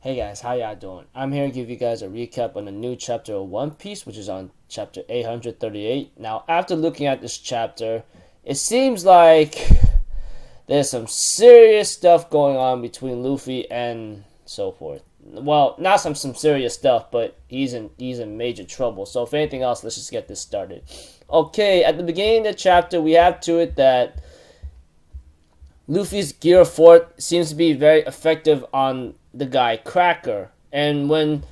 Hey guys, how y'all doing? I'm here to give you guys a recap on the new chapter of One Piece, which is on chapter 838. Now, after looking at this chapter, it seems like there's some serious stuff going on between Luffy and so forth. Well, not some serious stuff, but he's in major trouble. So, if anything else, let's just get this started. Okay, at the beginning of the chapter, we have to it that Luffy's Gear 4 seems to be very effective on the guy Cracker. And when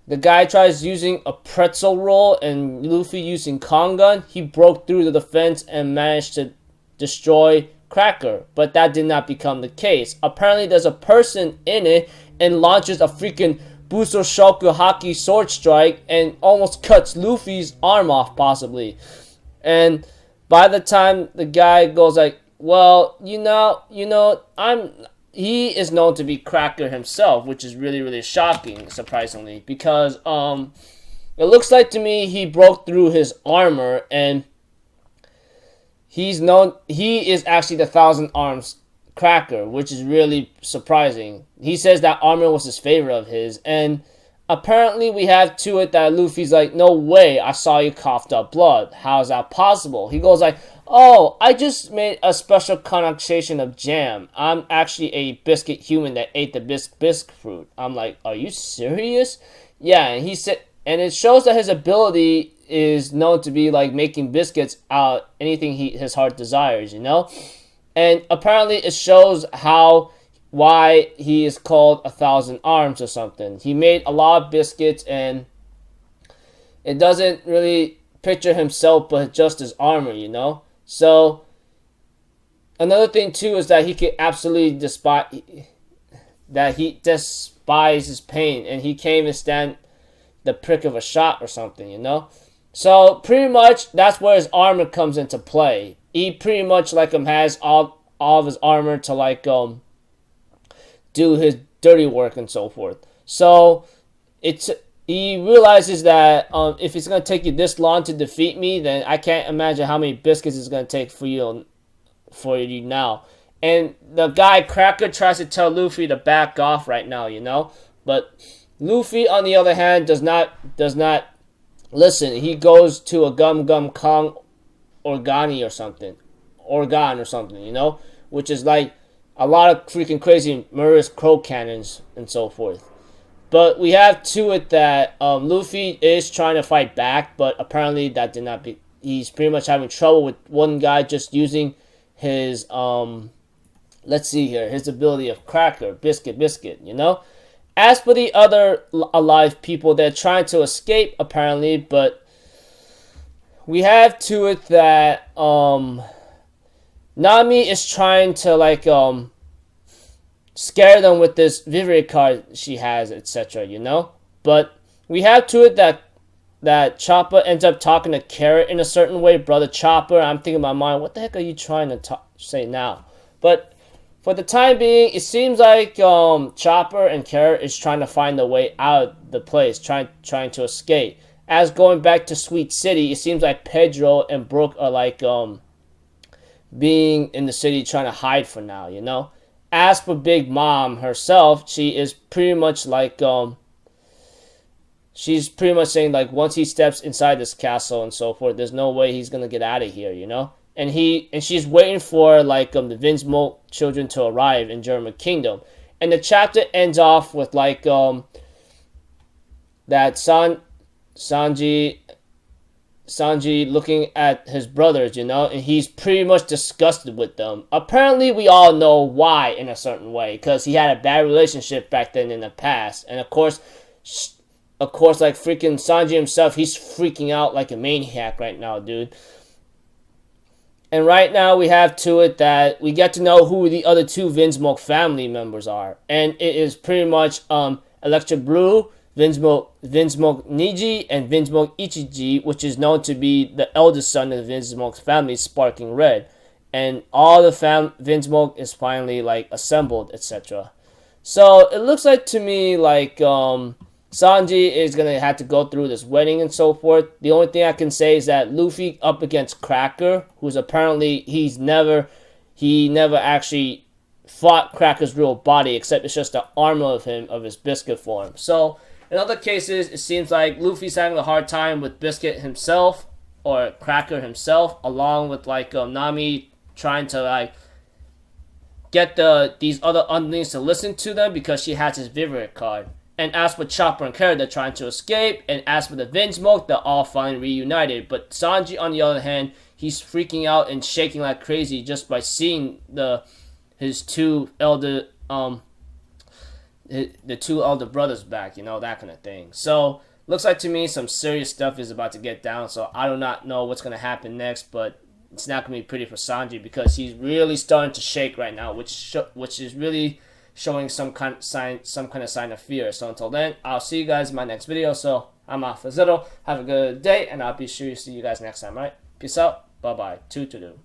the guy tries using a pretzel roll and Luffy using Kongon, he broke through the defense and managed to destroy Cracker. But that did not become the case. Apparently there's a person in it and launches a freaking Buso Shoku Haki sword strike and almost cuts Luffy's arm off possibly. And by the time the guy goes like, well, he is known to be Cracker himself, which is really, really shocking, surprisingly, because it looks like to me he broke through his armor, and he is actually the Thousand Arms Cracker, which is really surprising. He says that armor was his favorite of his, and apparently we have to it that Luffy's like, no way, I saw you coughed up blood. How is that possible? He goes like, oh, I just made a special concoction of jam. I'm actually a biscuit human that ate the biscuit fruit. I'm like, are you serious? Yeah, and he said, and it shows that his ability is known to be like making biscuits out anything his heart desires, And apparently it shows why he is called a Thousand Arms or something. He made a lot of biscuits, and it doesn't really picture himself but just his armor. So another thing too is that he can absolutely despises pain, and he can't even stand the prick of a shot or something. So pretty much that's where his armor comes into play. He pretty much has all of his armor to do his dirty work and so forth. So he realizes that if it's gonna take you this long to defeat me, then I can't imagine how many biscuits it's gonna take for you now. And the guy Cracker tries to tell Luffy to back off right now, but Luffy on the other hand does not listen. He goes to a Gum Gum Kong Organ or something, which is like a lot of freaking crazy murderous crow cannons and so forth. But we have to it that Luffy is trying to fight back, but apparently that did not be. He's pretty much having trouble with one guy just using his let's see here, his ability of Cracker, biscuit. As for the other alive people, they're trying to escape apparently, but we have to it that Nami is trying to scare them with this Vivier card she has, etc. But we have to it that Chopper ends up talking to Carrot in a certain way. Brother Chopper, I'm thinking in my mind, what the heck are you trying to say now? But for the time being, it seems like Chopper and Carrot is trying to find a way out of the place, trying to escape. As going back to Sweet City, it seems like Pedro and Brook are being in the city trying to hide for now. As for Big Mom herself, she is pretty much she's pretty much saying once he steps inside this castle and so forth, there's no way he's gonna get out of here, And she's waiting for the Vinsmoke children to arrive in German Kingdom, and the chapter ends off with that Sanji looking at his brothers, and he's pretty much disgusted with them. Apparently, we all know why in a certain way, because he had a bad relationship back then in the past. And of course, like freaking Sanji himself, he's freaking out like a maniac right now, dude. And right now, we have to it that we get to know who the other two Vinsmoke family members are. And it is pretty much Electric Blue, Vinsmoke Niji, and Vinsmoke Ichiji, which is known to be the eldest son of the Vinsmoke family, Sparking Red. And all the Vinsmoke is finally assembled, etc. So it looks like to me Sanji is gonna have to go through this wedding and so forth. The only thing I can say is that Luffy up against Cracker, who's apparently he never actually fought Cracker's real body, except it's just the armor of him, of his Biscuit form. So in other cases, it seems like Luffy's having a hard time with Biscuit himself, or Cracker himself, along with like Nami trying to like get these other underlings to listen to them because she has his Vivid card. And as for Chopper and Carrot, they're trying to escape. And as for the Vinsmoke, they're all finally reunited. But Sanji, on the other hand, he's freaking out and shaking like crazy just by seeing his two elder the two elder brothers back, that kind of thing. So looks like to me some serious stuff is about to get down. So I do not know what's gonna happen next, but it's not gonna be pretty for Sanji because he's really starting to shake right now, which is really showing some kind of sign of fear. So until then, I'll see you guys in my next video. So I'm off for Zitto. Have a good day, and I'll be sure to see you guys next time. Right? Peace out. Bye bye. Toodaloo.